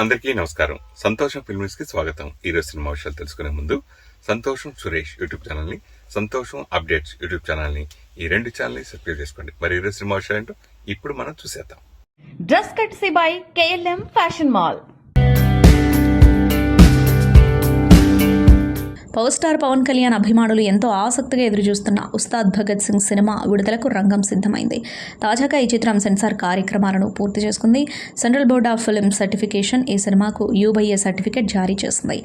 అందరికీ నమస్కారం. సంతోషం ఫిల్మ్స్ కి స్వాగతం. ఈరోజు సినిమా విషయాలు తెలుసుకునే ముందు సంతోషం సురేష్ యూట్యూబ్ ఛానల్ ని, సంతోషం అప్డేట్స్ యూట్యూబ్ ఛానల్ ని, ఈ రెండు ఛానల్ ని సబ్స్క్రైబ్ చేసుకోండి. మరి ఈరోజు సినిమా విషయాలు ఏంటో ఇప్పుడు మనం చూసేద్దాం. Dress courtesy by KLM fashion mall. Power star Pawan Kalyan అభిమానులు ఎంతో ఆసక్తిగా ఎదురుచూస్తున్న ఉస్తాద్ భగత్ సింగ్ సినిమా విడుదలకు రంగం సిద్ధమైంది. తాజాగా ఈ చిత్రం సెన్సార్ కార్యక్రమాలను పూర్తి చేసుకుంది. Central board of film certification ఈ సినిమాకు U/A సర్టిఫికేట్ జారీ చేసింది.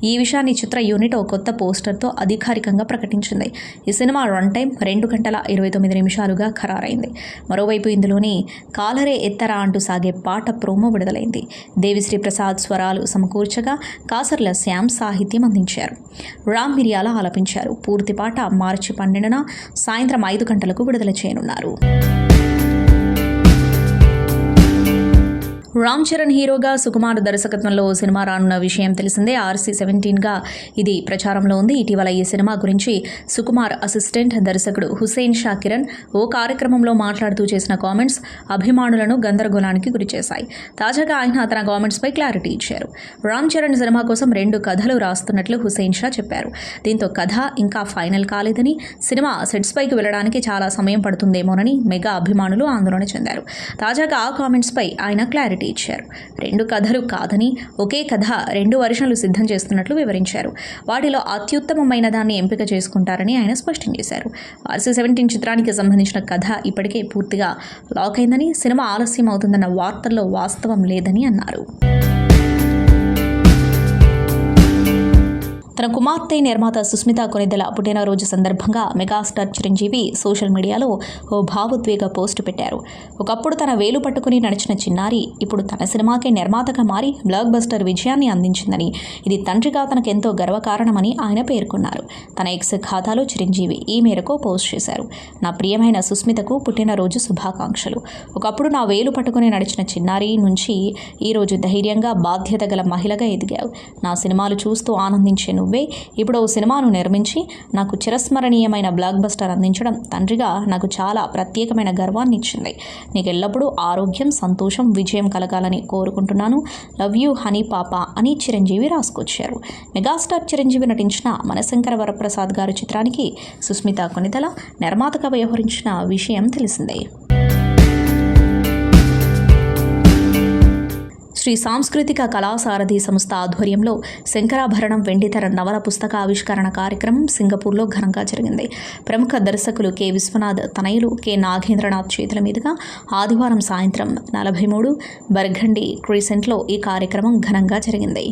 ఈ విషయాన్ని చిత్ర యూనిట్ ఓ కొత్త పోస్టర్తో అధికారికంగా ప్రకటించింది. ఈ సినిమా రన్ టైం 2 గంటల 29 నిమిషాలుగా ఖరారైంది. మరోవైపు ఇందులోని కాలరే ఎత్తరా అంటూ సాగే పాట ప్రోమో విడుదలైంది. దేవిశ్రీ ప్రసాద్ స్వరాలు సమకూర్చగా కాసర్ల శ్యామ్ సాహిత్యం అందించారు. రామ్ మిరియాల ఆలపించారు. పూర్తి పాట మార్చి 12న సాయంత్రం 5 గంటలకు విడుదల చేయనున్నారు. రామ్ చరణ్ హీరోగా సుకుమార్ దర్శకత్వంలో సినిమా రానున్న విషయం తెలిసిందే. RC-17గా ఇది ప్రచారంలో ఉంది. ఇటీవల ఈ సినిమా గురించి సుకుమార్ అసిస్టెంట్ దర్శకుడు హుసేన్ షా కిరణ్ ఓ కార్యక్రమంలో మాట్లాడుతూ చేసిన కామెంట్స్ అభిమానులను గందరగోళానికి గురిచేశాయి. తాజాగా ఆయన తన కామెంట్స్పై క్లారిటీ ఇచ్చారు. రామ్ చరణ్ సినిమా కోసం 2 కథలు రాస్తున్నట్లు హుసేన్ షా చెప్పారు. దీంతో కథ ఇంకా ఫైనల్ కాలేదని, సినిమా సెట్స్ పైకి వెళ్లడానికి చాలా సమయం పడుతుందేమోనని మెగా అభిమానులు ఆందోళన చెందారు. తాజాగా ఆ కామెంట్స్పై ఆయన క్లారిటీ ఇచ్చారు. 2 కథలు కాదని ఒకే కథ 2 వర్షన్లు సిద్ధం చేస్తున్నట్లు వివరించారు. వాటిలో అత్యుత్తమమైన దాన్ని ఎంపిక చేసుకుంటారని ఆయన స్పష్టం చేశారు. RC-17 చిత్రానికి సంబంధించిన కథ ఇప్పటికే పూర్తిగా లాక్ అయిందని, సినిమా ఆలస్యం అవుతుందన్న వార్తల్లో వాస్తవం లేదని అన్నారు. తన కుమార్తె నిర్మాత సుస్మిత కొనిదెల పుట్టినరోజు సందర్భంగా మెగాస్టార్ చిరంజీవి సోషల్ మీడియాలో ఓ భావోద్వేగ పోస్టు పెట్టారు. ఒకప్పుడు తన వేలు పట్టుకుని నడిచిన చిన్నారి ఇప్పుడు తన సినిమాకే నిర్మాతగా మారి బ్లాక్ బస్టర్ విజయాన్ని అందించిందని, ఇది తండ్రిగా తనకెంతో గర్వకారణమని ఆయన పేర్కొన్నారు. తన ఎక్స్ ఖాతాలో చిరంజీవి ఈ మేరకు పోస్ట్ చేశారు. నా ప్రియమైన సుస్మితకు పుట్టినరోజు శుభాకాంక్షలు. ఒకప్పుడు నా వేలు పట్టుకుని నడిచిన చిన్నారి నుంచి ఈరోజు ధైర్యంగా బాధ్యత గల మహిళగా ఎదిగావు. నా సినిమాలు చూస్తూ ఆనందించే నువ్వే ఇప్పుడు ఓ సినిమాను నిర్మించి నాకు చిరస్మరణీయమైన బ్లాక్ బస్టర్ అందించడం తండ్రిగా నాకు చాలా ప్రత్యేకమైన గర్వాన్ని ఇచ్చింది. నీకు ఎల్లప్పుడూ ఆరోగ్యం, సంతోషం, విజయం కలగాలని కోరుకుంటున్నాను. లవ్ యూ హనీ పాప అని చిరంజీవి రాసుకొచ్చారు. మెగాస్టార్ చిరంజీవి నటించిన మనశంకర వరప్రసాద్ గారు చిత్రానికి సుస్మిత కొనిదెల నిర్మాతగా వ్యవహరించిన విషయం తెలిసిందే. శ్రీ సాంస్కృతిక కళాసారథి సంస్థ ఆధ్వర్యంలో శంకరాభరణం వెండితెర నవల పుస్తక ఆవిష్కరణ కార్యక్రమం సింగపూర్లో ఘనంగా జరిగింది. ప్రముఖ దర్శకులు K. విశ్వనాథ్ తనయులు K. నాగేంద్రనాథ్ చేతుల మీదుగా ఆదివారం సాయంత్రం 43 బర్గండి క్రీసెంట్లో ఈ కార్యక్రమం ఘనంగా జరిగింది.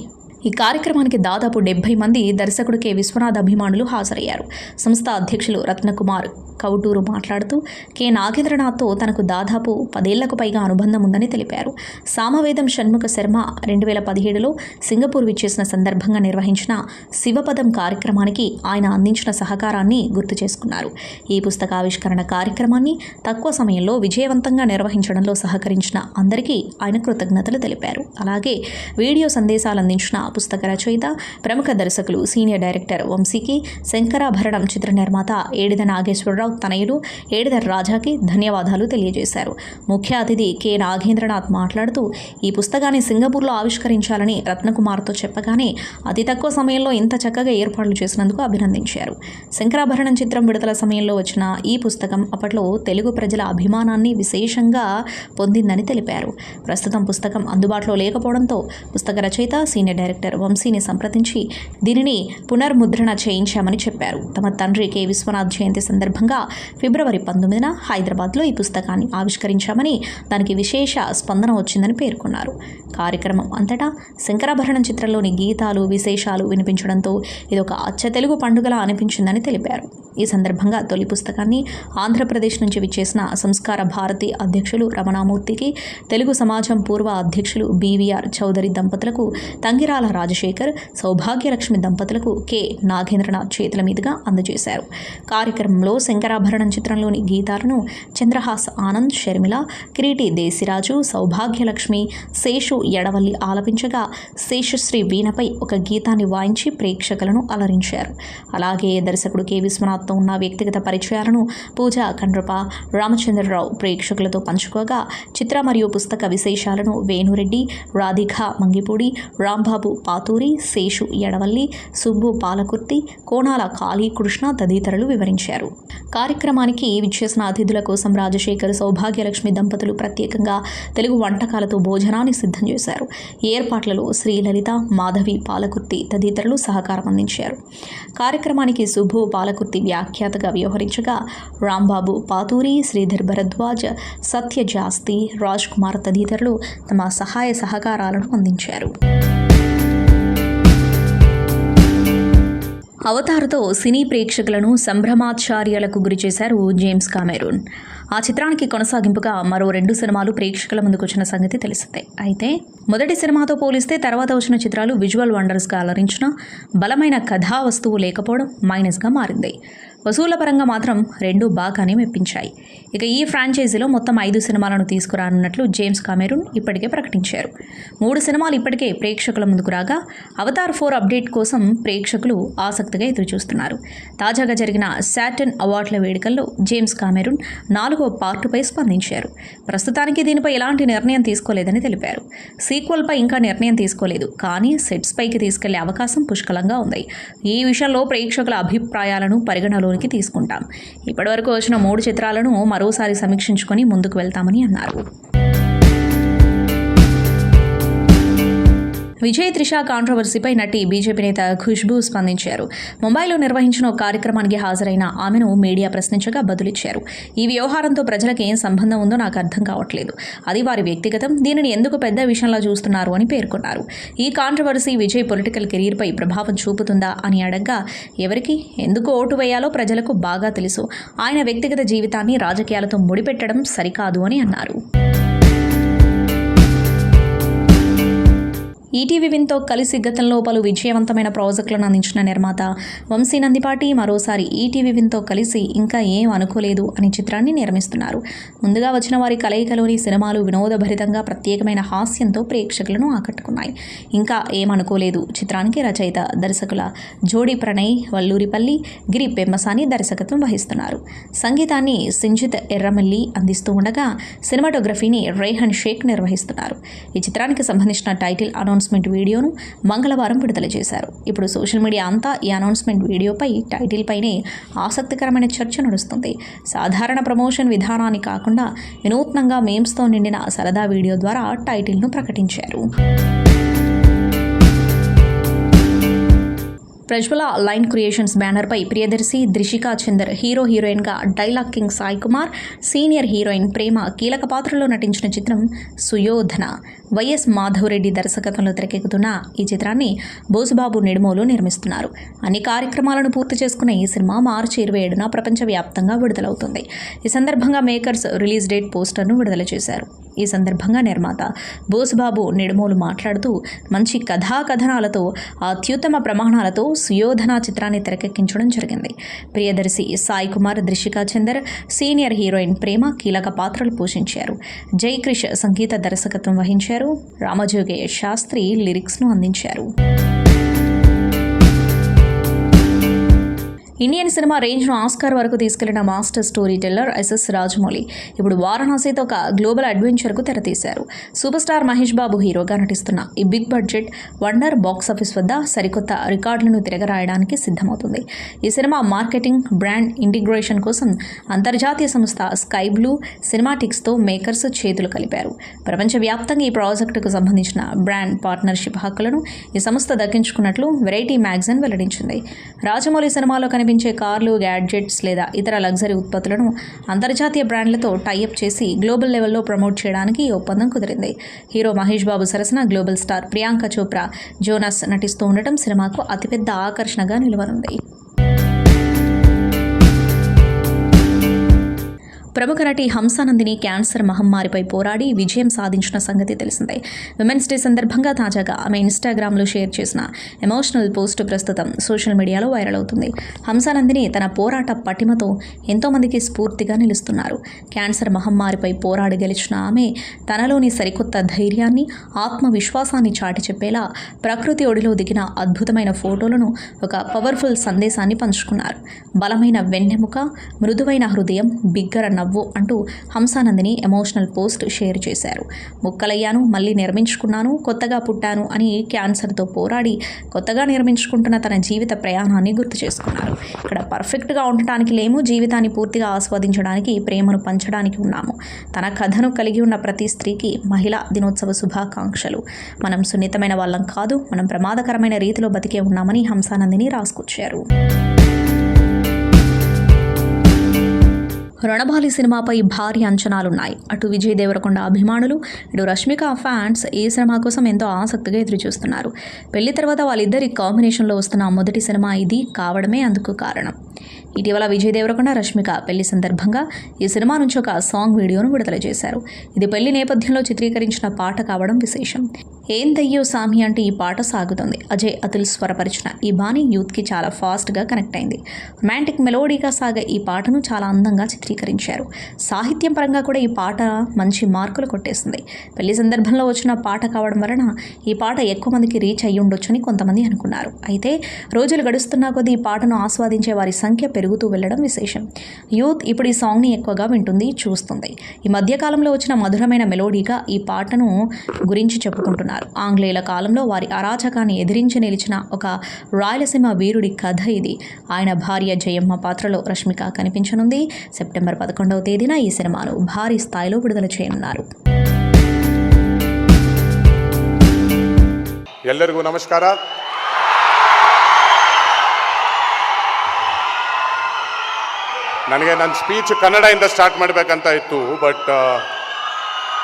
ఈ కార్యక్రమానికి దాదాపు 70 మంది దర్శకుడు K. విశ్వనాథ్ అభిమానులు హాజరయ్యారు. సంస్థ అధ్యక్షులు రత్నకుమార్ కౌటూరు మాట్లాడుతూ K. నాగేంద్రనాథ్తో తనకు దాదాపు 10 ఏళ్లకు పైగా అనుబంధం ఉందని తెలిపారు. సామవేదం షణ్ముఖ శర్మ 2017లో సింగపూర్ విచ్చేసిన సందర్భంగా నిర్వహించిన శివపదం కార్యక్రమానికి ఆయన అందించిన సహకారాన్ని గుర్తు చేసుకున్నారు. ఈ పుస్తకావిష్కరణ కార్యక్రమాన్ని తక్కువ సమయంలో విజయవంతంగా నిర్వహించడంలో సహకరించిన అందరికీ ఆయన కృతజ్ఞతలు తెలిపారు. అలాగే వీడియో సందేశాలు అందించిన పుస్తక రచయిత, ప్రముఖ దర్శకులు, సీనియర్ డైరెక్టర్ వంశీకి, శంకరాభరణం చిత్ర నిర్మాత ఏడిద నాగేశ్వరరావు తనయులు ఏడిద రాజాకి ధన్యవాదాలు తెలియజేశారు. ముఖ్య అతిథి K. నాగేంద్రనాథ్ మాట్లాడుతూ ఈ పుస్తకాన్ని సింగపూర్లో ఆవిష్కరించాలని రత్నకుమార్తో చెప్పగానే అతి తక్కువ సమయంలో ఇంత చక్కగా ఏర్పాట్లు చేసినందుకు అభినందించారు. శంకరాభరణం చిత్రం విడుదల సమయంలో వచ్చిన ఈ పుస్తకం అప్పట్లో తెలుగు ప్రజల అభిమానాన్ని విశేషంగా పొందిందని తెలిపారు. ప్రస్తుతం పుస్తకం అందుబాటులో లేకపోవడంతో పుస్తక రచయిత, సీనియర్ డైరెక్టర్ వంశీని సంప్రదించి దీనిని పునర్ముద్రణ చేయించామని చెప్పారు. తమ తండ్రి K. విశ్వనాథ్ జయంతి సందర్భంగా ఫిబ్రవరి 19న హైదరాబాద్లో ఈ పుస్తకాన్ని ఆవిష్కరించామని, దానికి విశేష స్పందన వచ్చిందని పేర్కొన్నారు. కార్యక్రమం అంతటా శంకరాభరణం చిత్రంలోని గీతాలు, విశేషాలు వినిపించడంతో ఇదొక అచ్చ తెలుగు పండుగలా అనిపించిందని తెలిపారు. ఈ సందర్భంగా తొలి పుస్తకాన్ని ఆంధ్రప్రదేశ్ నుంచి విచ్చేసిన సంస్కార భారతి అధ్యక్షులు రమణామూర్తికి, తెలుగు సమాజం పూర్వ అధ్యక్షులు BVR చౌదరి దంపతులకు, తంగిరాల కొణాల రాజశేఖర్, సౌభాగ్యలక్ష్మి దంపతులకు కె. నాగేంద్రనాథ్ చేతుల మీదుగా అందజేశారు. కార్యక్రమంలో శంకరాభరణం చిత్రంలోని గీతాలను చంద్రహాస్ ఆనంద్, షర్మిల, కిరీటి దేశిరాజు, సౌభాగ్యలక్ష్మి, శేషు ఎడవల్లి ఆలపించగా శేషశ్రీ వీణపై ఒక గీతాన్ని వాయించి ప్రేక్షకులను అలరించారు. అలాగే దర్శకుడు కె. విశ్వనాథ్తో ఉన్న వ్యక్తిగత పరిచయాలను పూజా కండ్రప, రామచంద్రరావు ప్రేక్షకులతో పంచుకోగా చిత్ర మరియు పుస్తక విశేషాలను వేణురెడ్డి, రాధిక మంగిపూడి, రాంబాబు పాతూరి, శేషు ఎడవల్లి, సుబ్బు పాలకుర్తి, కోణాల కాళీకృష్ణ తదితరులు వివరించారు. కార్యక్రమానికి విచ్చేసిన అతిథుల కోసం రాజశేఖర్, సౌభాగ్యలక్ష్మి దంపతులు ప్రత్యేకంగా తెలుగు వంటకాలతో భోజనాన్ని సిద్ధం చేశారు. ఈ ఏర్పాట్లలో శ్రీలలిత, మాధవి పాలకుర్తి తదితరులు సహకారం అందించారు. కార్యక్రమానికి సుబ్బు పాలకుర్తి వ్యాఖ్యాతగా వ్యవహరించగా రాంబాబు పాతూరి, శ్రీధర్ భరద్వాజ్, సత్యజాస్తి, రాజ్ కుమార్ తదితరులు తమ సహాయ సహకారాలను అందించారు. అవతార్తో సినీ ప్రేక్షకులను సంభ్రమాచార్యాలకు గురిచేశారు జేమ్స్ కామెరూన్. ఆ చిత్రానికి కొనసాగింపుగా మరో 2 సినిమాలు ప్రేక్షకుల ముందుకొచ్చిన సంగతి తెలిసిందే. అయితే మొదటి సినిమాతో పోలిస్తే తర్వాత వచ్చిన చిత్రాలు విజువల్ వండర్స్గా అలరించిన బలమైన కథా వస్తువు లేకపోవడం మైనస్గా మారింది. వసూళ్ల పరంగా మాత్రం 2 బాగానే మెప్పించాయి. ఇక ఈ ఫ్రాంచైజీలో మొత్తం 5 సినిమాలను తీసుకురానున్నట్లు జేమ్స్ కామెరూన్ ఇప్పటికే ప్రకటించారు. 3 సినిమాలు ఇప్పటికే ప్రేక్షకుల ముందుకు రాగా అవతార్ 4 అప్డేట్ కోసం ప్రేక్షకులు ఆసక్తిగా ఎదురుచూస్తున్నారు. తాజాగా జరిగిన సాటర్న్ అవార్డుల వేడుకల్లో జేమ్స్ కామెరూన్ 4వ పార్టుపై స్పందించారు. ప్రస్తుతానికి దీనిపై ఎలాంటి నిర్ణయం తీసుకోలేదని తెలిపారు. సీక్వెల్పై ఇంకా నిర్ణయం తీసుకోలేదు, కానీ సెట్స్ పైకి తీసుకెళ్లే అవకాశం పుష్కలంగా ఉంది. ఈ విషయంలో ప్రేక్షకుల అభిప్రాయాలను పరిగణలోకి తీసుకుంటాం. ఇప్పటివరకు వచ్చిన 3 చిత్రాలను మరోసారి సమీక్షించుకొని ముందుకు వెళ్తామని అన్నారు. విజయ్ త్రిష కాంట్రవర్సీపై నటి బీజేపీ నేత ఖుష్బూ స్పందించారు. ముంబైలో నిర్వహించిన ఒక కార్యక్రమానికి హాజరైన ఆమెను మీడియా ప్రశ్నించగా బదులిచ్చారు. ఈ వ్యవహారంతో ప్రజలకు ఏం సంబంధం ఉందో నాకు అర్థం కావట్లేదు. అది వారి వ్యక్తిగతం. దీనిని ఎందుకు పెద్ద విషయంలో చూస్తున్నారు అని పేర్కొన్నారు. ఈ కాంట్రవర్సీ విజయ్ పొలిటికల్ కెరీర్పై ప్రభావం చూపుతుందా అని అడగ్గా ఎవరికి ఎందుకు ఓటు వేయాలో ప్రజలకు బాగా తెలుసు. ఆయన వ్యక్తిగత జీవితాన్ని రాజకీయాలతో ముడిపెట్టడం సరికాదు అని అన్నారు. ఈటీవీ విన్తో కలిసి గతంలో పలు విజయవంతమైన ప్రాజెక్టులను అందించిన నిర్మాత వంశీ నందిపాటి మరోసారి ఈటీవీ విన్తో కలిసి ఇంకా ఏం అనుకోలేదు అనే చిత్రాన్ని నిర్మిస్తున్నారు. ముందుగా వచ్చిన వారి కలయికలోని సినిమాలు వినోదభరితంగా ప్రత్యేకమైన హాస్యంతో ప్రేక్షకులను ఆకట్టుకున్నాయి. ఇంకా ఏమనుకోలేదు చిత్రానికి రచయిత, దర్శకుల జోడి ప్రణయ్ వల్లూరిపల్లి, గిరి పెమ్మసాని దర్శకత్వం వహిస్తున్నారు. సంగీతాన్ని సింజిత్ ఎర్రమల్లి అందిస్తూ ఉండగా సినిమాటోగ్రఫీని రేహన్ షేక్ నిర్వహిస్తున్నారు. ఈ చిత్రానికి సంబంధించిన టైటిల్ అనౌన్స్మెంట్ వీడియోను మంగళవారం విడుదల చేశారు. ఇప్పుడు సోషల్ మీడియా అంతా ఈ అనౌన్స్మెంట్ వీడియోపై, టైటిల్ పైనే ఆసక్తికరమైన చర్చ నడుస్తుంది. సాధారణ ప్రమోషన్ విధానాన్ని కాకుండా వినూత్నంగా మేమ్స్తో నిండిన సరదా వీడియో ద్వారా టైటిల్ను ప్రకటించారు. ప్రజ్వల లైన్ క్రియేషన్స్ బ్యానర్పై ప్రియదర్శి, త్రిషికా చందర్ హీరో హీరోయిన్గా, dialogue king Sai Kumar, senior heroine Prema కీలక పాత్రలో నటించిన చిత్రం సుయోధన. వైఎస్ మాధవరెడ్డి దర్శకత్వంలో తెరకెక్కుతున్న ఈ చిత్రాన్ని బోసుబాబు నిడుమోలు నిర్మిస్తున్నారు. అన్ని కార్యక్రమాలను పూర్తి చేసుకున్న ఈ సినిమా మార్చి 27న ప్రపంచవ్యాప్తంగా విడుదలవుతుంది. ఈ సందర్భంగా మేకర్స్ రిలీజ్ డేట్ పోస్టర్ను విడుదల చేశారు. ఈ సందర్భంగా నిర్మాత బోసుబాబు నిడుమోలు మాట్లాడుతూ మంచి కథాకథనాలతో, అత్యుత్తమ ప్రమాణాలతో సుయోధన చిత్రాన్ని తెరకెక్కించడం జరిగింది. ప్రియదర్శి సాయి కుమార్, త్రిషికా చందర్, సీనియర్ హీరోయిన్ ప్రేమ కీలక పాత్రలు పోషించారు. జై క్రిష్ సంగీత దర్శకత్వం వహించారు. రామజోగే శాస్త్రి లిరిక్స్ను అందించారు. ఇండియన్ సినిమా రేంజ్ను ఆస్కార్ వరకు తీసుకెళ్లిన master story teller SS Rajamouli ఇప్పుడు వారణాసితో ఒక గ్లోబల్ అడ్వెంచర్కు తెరతీశారు. సూపర్ స్టార్ మహేష్ బాబు హీరోగా నటిస్తున్న ఈ బిగ్ బడ్జెట్ వండర్ బాక్సాఫీస్ వద్ద సరికొత్త రికార్డులను తిరగరాయడానికి సిద్ధమవుతుంది. ఈ సినిమా మార్కెటింగ్, బ్రాండ్ ఇంటిగ్రేషన్ కోసం అంతర్జాతీయ సంస్థ స్కై బ్లూ సినిమాటిక్స్తో మేకర్స్ చేతులు కలిపారు. ప్రపంచవ్యాప్తంగా ఈ ప్రాజెక్టుకు సంబంధించిన బ్రాండ్ పార్ట్నర్షిప్ హక్కులను ఈ సంస్థ దక్కించుకున్నట్లు వెరైటీ మ్యాగజైన్ వెల్లడించింది. రాజమౌళి సినిమాలో కనిపించే కార్లు, గ్యాడ్జెట్స్ లేదా ఇతర లగ్జరీ ఉత్పత్తులను అంతర్జాతీయ బ్రాండ్లతో టైఅప్ చేసి గ్లోబల్ లెవెల్లో ప్రమోట్ చేయడానికి ఈ ఒప్పందం కుదిరింది. హీరో మహేష్ బాబు సరసన global star Priyanka Chopra, Jonas నటిస్తూ ఉండటం సినిమాకు అతిపెద్ద ఆకర్షణగా నిలవనుంది. ప్రముఖ నటి హంసానందిని క్యాన్సర్ మహమ్మారిపై పోరాడి విజయం సాధించిన సంగతి తెలిసిందే. విమెన్స్ డే సందర్భంగా తాజాగా ఆమె ఇన్స్టాగ్రామ్లో షేర్ చేసిన ఎమోషనల్ పోస్ట్ ప్రస్తుతం సోషల్ మీడియాలో వైరల్ అవుతుంది. హంసానందిని తన పోరాట పటిమతో ఎంతోమందికి స్ఫూర్తిగా నిలుస్తున్నారు. క్యాన్సర్ మహమ్మారిపై పోరాడి గెలిచిన ఆమె తనలోని సరికొత్త ధైర్యాన్ని, ఆత్మవిశ్వాసాన్ని చాటి చెప్పేలా ప్రకృతి ఒడిలో దిగిన అద్భుతమైన ఫోటోలను, ఒక పవర్ఫుల్ సందేశాన్ని పంచుకున్నారు. బలమైన వెన్నెముక, మృదువైన హృదయం, బిగ్గర నవ్వు అంటూ హంసానందిని ఎమోషనల్ పోస్ట్ షేర్ చేశారు. ముక్కలయ్యాను, మళ్ళీ నిర్మించుకున్నాను, కొత్తగా పుట్టాను అని క్యాన్సర్తో పోరాడి కొత్తగా నిర్మించుకుంటున్న తన జీవిత ప్రయాణాన్ని గుర్తు చేసుకున్నారు. ఇక్కడ పర్ఫెక్ట్గా ఉండటానికి లేము, జీవితాన్ని పూర్తిగా ఆస్వాదించడానికి, ప్రేమను పంచడానికి ఉన్నాము. తన కథను కలిగి ఉన్న ప్రతి స్త్రీకి మహిళా దినోత్సవ శుభాకాంక్షలు. మనం సున్నితమైన వాళ్ళం కాదు, మనం ప్రమాదకరమైన రీతిలో బతికే ఉన్నామని హంసానందిని రాసుకొచ్చారు. రణబాలి సినిమాపై భారీ అంచనాలున్నాయి. అటు విజయ్ దేవరకొండ అభిమానులు, ఇటు రష్మిక ఫ్యాన్స్ ఈ సినిమా కోసం ఎంతో ఆసక్తిగా ఎదురుచూస్తున్నారు. పెళ్లి తర్వాత వాళ్ళిద్దరి కాంబినేషన్లో వస్తున్న మొదటి సినిమా ఇది కావడమే అందుకు కారణం. ఇటీవల విజయ్ దేవరకొండ, రష్మిక పెళ్లి సందర్భంగా ఈ సినిమా నుంచి ఒక సాంగ్ వీడియోను విడుదల చేశారు. ఇది పెళ్లి నేపథ్యంలో చిత్రీకరించిన పాట కావడం విశేషం. ఏం దయ్యో సామి అంటూ ఈ పాట సాగుతుంది. అజయ్ అతుల్ స్వరపరిచిన ఈ బాణి యూత్కి చాలా ఫాస్ట్గా కనెక్ట్ అయింది. రొమాంటిక్ మెలోడీగా సాగే ఈ పాటను చాలా అందంగా చిత్రీకరించారు. సాహిత్యం పరంగా కూడా ఈ పాట మంచి మార్కులు కొట్టేసింది. పెళ్లి సందర్భంలో వచ్చిన పాట కావడం వలన ఈ పాట ఎక్కువ మందికి రీచ్ అయ్యి ఉండొచ్చని కొంతమంది అనుకున్నారు. అయితే రోజులు గడుస్తున్నా కొద్దీ ఈ పాటను ఆస్వాదించే వారి సంఖ్య పెరుగుతూ వెళ్లడం విశేషం. యూత్ ఇప్పుడు ఈ సాంగ్ని ఎక్కువగా వింటుంది, చూస్తుంది. ఈ మధ్యకాలంలో వచ్చిన మధురమైన మెలోడీగా ఈ పాటను గురించి చెప్పుకుంటున్నారు. ఆంగ్లేయుల కాలంలో వారి అరాచకాన్ని ఎదిరించి నిలిచిన ఒక రాయలసీమ వీరుడి కథ ఇది. ఆయన భార్య జయమ్మ పాత్రలో రష్మిక కనిపించనుంది. సెప్టెంబర్ 11వ తేదీన ఈ సినిమాను భారీ స్థాయిలో విడుదల చేయనున్నారు. ಎಲ್ಲರಿಗೂ ನಮಸ್ಕಾರ. ನನಗೆ ನನ್ನ ಸ್ಪೀಚ್ ಕನ್ನಡದಿಂದ ಸ್ಟಾರ್ಟ್ ಮಾಡಬೇಕಂತ ಇತ್ತು, ಬಟ್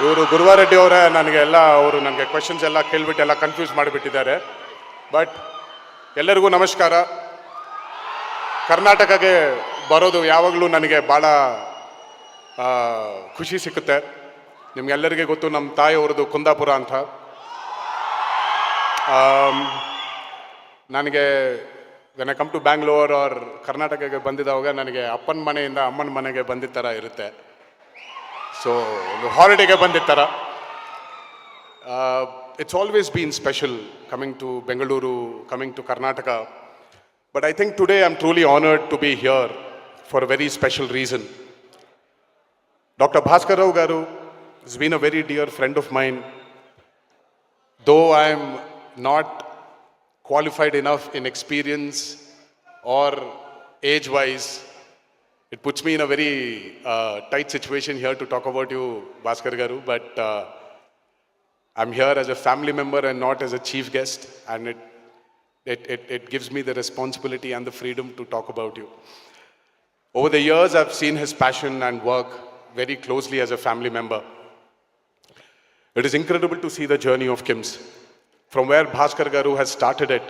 ಇವರು ಗುರುವಾರೆಡ್ಡಿ ಅವರೇ ನನಗೆ ಕ್ವೆಶನ್ಸ್ ಎಲ್ಲ ಕೇಳಿಬಿಟ್ಟು ಎಲ್ಲ ಕನ್ಫ್ಯೂಸ್ ಮಾಡಿಬಿಟ್ಟಿದ್ದಾರೆ. ಬಟ್ ಎಲ್ಲರಿಗೂ ನಮಸ್ಕಾರ. ಕರ್ನಾಟಕಕ್ಕೆ ಬರೋದು ಯಾವಾಗಲೂ ನನಗೆ ಭಾಳ ಖುಷಿ ಸಿಕ್ಕುತ್ತೆ. ನಿಮಗೆಲ್ಲರಿಗೆ ಗೊತ್ತು, ನಮ್ಮ ತಾಯಿಯವ್ರದ್ದು ಕುಂದಾಪುರ ಅಂತ. ನನಗೆ when I come to Bangalore or ಕರ್ನಾಟಕಕ್ಕೆ ಬಂದಿದ್ದಾವಾಗ ನನಗೆ ಅಪ್ಪನ ಮನೆಯಿಂದ ಅಮ್ಮನ ಮನೆಗೆ ಬಂದಿದ್ದ ಥರ ಇರುತ್ತೆ. ಸೊ ಒಂದು ಹಾಲಿಡೇಗೆ ಬಂದಿದ್ದ ಥರ. It's always been special coming to Bengaluru, coming to Karnataka. But I think today I am truly honoured to be here for a very special reason. Doctor Bhaskar Rao garu has been a very dear friend of mine. Though I am not qualified enough in experience or age-wise, it puts me in a very tight situation here to talk about you, Bhaskar garu. But I'm here as a family member and not as a chief guest, and it gives me the responsibility and the freedom to talk about you. Over the years, I've seen his passion and work very closely as a family member. It is incredible to see the journey of KIMS, from where Bhaskar garu has started it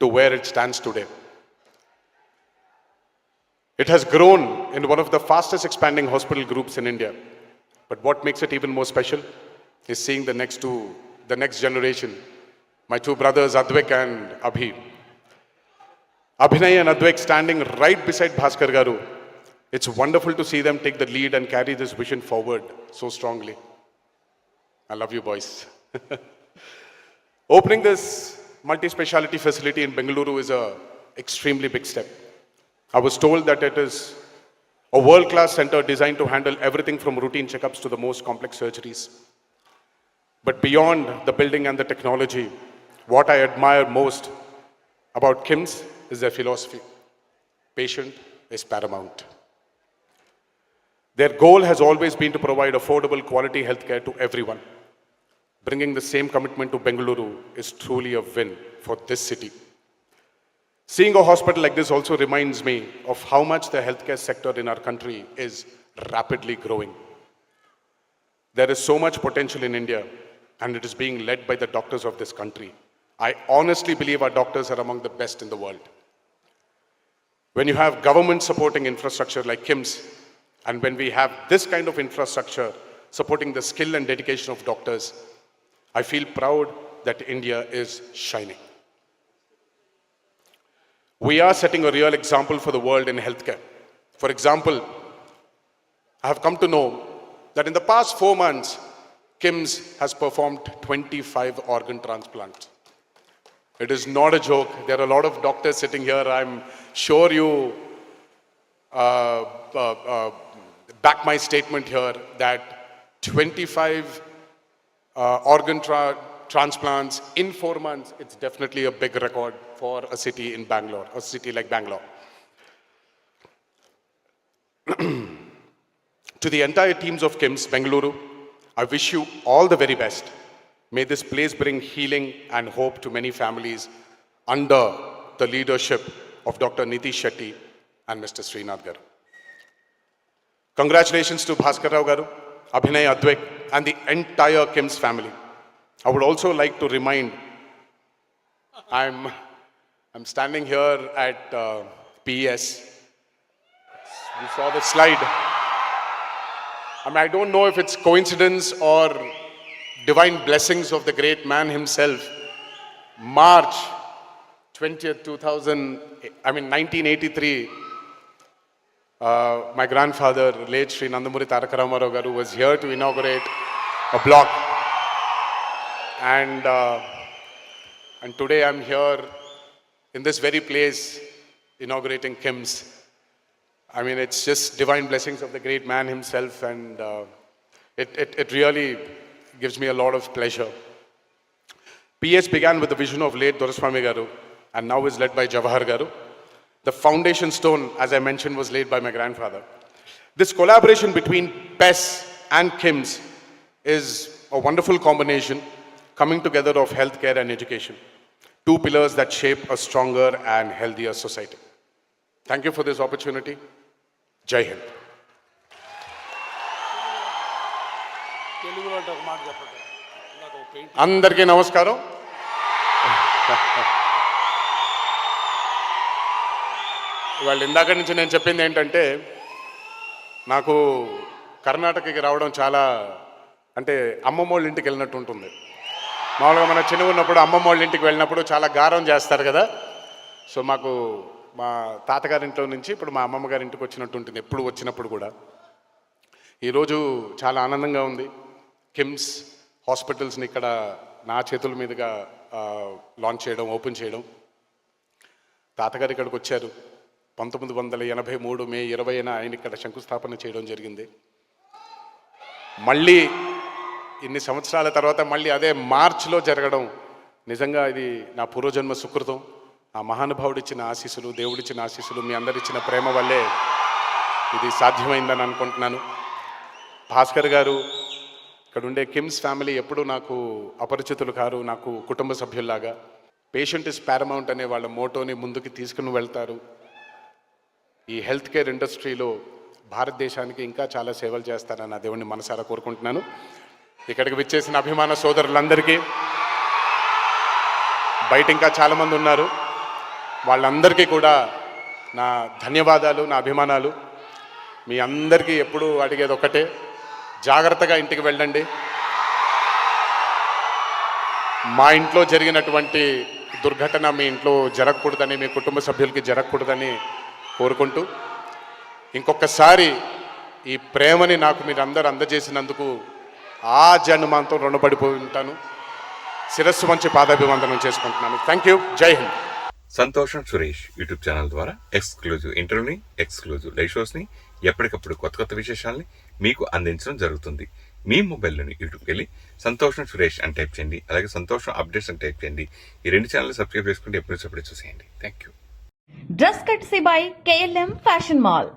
to where it stands today. It has grown in one of the fastest expanding hospital groups in India. But what makes it even more special is seeing the next generation, my two brothers Advik and Abhi. Abhinay and Advik standing right beside Bhaskar garu. It's wonderful to see them take the lead and carry this vision forward so strongly. I love you, boys. Opening this multi-speciality facility in Bengaluru is an extremely big step. I was told that it is a world-class center designed to handle everything from routine checkups to the most complex surgeries. But beyond the building and the technology, what I admire most about KIMS is their philosophy. Patient is paramount. Their goal has always been to provide affordable, quality healthcare to everyone. Bringing the same commitment to Bengaluru is truly a win for this city. Seeing a hospital like this also reminds me of how much the healthcare sector in our country is rapidly growing. There is so much potential in India, and it is being led by the doctors of this country. I honestly believe our doctors are among the best in the world. When you have government supporting infrastructure like KIMS, And when we have this kind of infrastructure supporting the skill and dedication of doctors, I feel proud that India is shining. We are setting a real example for the world in healthcare. For example, I have come to know that in the past 4 months, KIMS has performed 25 organ transplants. It is not a joke. There are a lot of doctors sitting here. I'm sure you back my statement here that 25 organ transplants in 4 months, it's definitely a big record for a city in Bangalore, a city like Bangalore. To the entire teams of KIMS Bengaluru, I wish you all the very best. May this place bring healing and hope to many families under the leadership of Dr. Nitish Shetty and Mr. Srinath Garu. Congratulations to Bhaskar Rao Garu, Abhinay Advik, and the entire KIMS family. I would also like to remind, I'm standing here at PES. You saw the slide. I don't know if it's coincidence or divine blessings of the great man himself. March 20th, 1983, my grandfather, late Sri Nandamuri Taraka Ramarao Garu, was here to inaugurate a block. And today I'm here in this very place inaugurating KIMS. It's just divine blessings of the great man himself, and it really gives me a lot of pleasure. PS began with the vision of late Doraswamy Garu and now is led by Jawahar Garu. The foundation stone, as I mentioned, was laid by my grandfather. This collaboration between PES and KIMS is a wonderful combination coming together of healthcare and education, 2 pillars that shape a stronger and healthier society. Thank you for this opportunity. Jai Hind. అందరికీ నమస్కారం. వాళ్ళు ఇందాక నుంచి నేను చెప్పింది ఏంటంటే, నాకు కర్ణాటకకి రావడం చాలా అమ్మమ్మ వాళ్ళ ఇంటికి వెళ్ళినట్టు ఉంటుంది. మామూలుగా మన చిన్నగా ఉన్నప్పుడు అమ్మమ్మ వాళ్ళ ఇంటికి వెళ్ళినప్పుడు చాలా గారం చేస్తారు కదా. సో మాకు మా తాతగారింట్లో నుంచి ఇప్పుడు మా అమ్మమ్మ గారి ఇంటికి వచ్చినట్టు ఉంటుంది ఎప్పుడు వచ్చినప్పుడు కూడా. ఈరోజు చాలా ఆనందంగా ఉంది. KIMS హాస్పిటల్స్ని ఇక్కడ నా చేతుల మీదుగా లాంచ్ చేయడం, ఓపెన్ చేయడం. తాతగారు ఇక్కడికి వచ్చారు 1983 మే 20న ఆయన ఇక్కడ శంకుస్థాపన చేయడం జరిగింది. మళ్ళీ ఇన్ని సంవత్సరాల తర్వాత మళ్ళీ అదే మార్చ్లో జరగడం నిజంగా ఇది నా పూర్వజన్మ సుకృతం. ఆ మహానుభావుడిచ్చిన ఆశీస్సులు, దేవుడిచ్చిన ఆశీస్సులు, మీ అందరిచ్చిన ప్రేమ వల్లే ఇది సాధ్యమైందని అనుకుంటున్నాను. భాస్కర్ గారు, ఇక్కడ ఉండే KIMS ఫ్యామిలీ ఎప్పుడూ నాకు అపరిచితులు కారు, నాకు కుటుంబ సభ్యుల్లాగా. పేషెంట్ ఇస్ పారమౌంట్ అనే వాళ్ళ మోటోని ముందుకు తీసుకుని వెళ్తారు. ఈ హెల్త్ కేర్ ఇండస్ట్రీలో భారతదేశానికి ఇంకా చాలా సేవలు చేస్తారని నా దేవుడిని మనసారా కోరుకుంటున్నాను. ఇక్కడికి విచ్చేసిన అభిమాన సోదరులందరికీ, బయట ఇంకా చాలామంది ఉన్నారు, వాళ్ళందరికీ కూడా నా ధన్యవాదాలు, నా అభిమానాలు. మీ అందరికీ ఎప్పుడూ అడిగేది ఒకటే, జాగ్రత్తగా ఇంటికి వెళ్ళండి. మా ఇంట్లో జరిగినటువంటి దుర్ఘటన మీ ఇంట్లో జరగకూడదని, మీ కుటుంబ సభ్యులకి జరగకూడదని కోరుకుంటూ, ఇంకొకసారి ఈ ప్రేమని నాకు మీరు అందరూ అందజేసినందుకు ఆ జన్మాంతం రుణపడిపోయి ఉంటాను. శిరస్సు వంచి పాదాభివందనం చేసుకుంటున్నాను. Thank you. జై హింద్. సంతోషం సురేష్ యూట్యూబ్ ఛానల్ ద్వారా ఎక్స్క్లూజివ్ ఇంటర్వ్యూని, ఎక్స్క్లూజివ్ లైవ్ షోస్ని, ఎప్పటికప్పుడు కొత్త కొత్త విశేషాలని మీకు అందించడం జరుగుతుంది. మీ మొబైల్లోని యూట్యూబ్కి వెళ్ళి సంతోషం సురేష్ అని టైప్ చేయండి, అలాగే సంతోషం అప్డేట్స్ అని టైప్ చేయండి. ఈ 2 ఛానల్ సబ్స్క్రైబ్ చేసుకుంటే ఎప్పుడు చూసేయండి. Thank you. Dress courtesy by KLM fashion mall.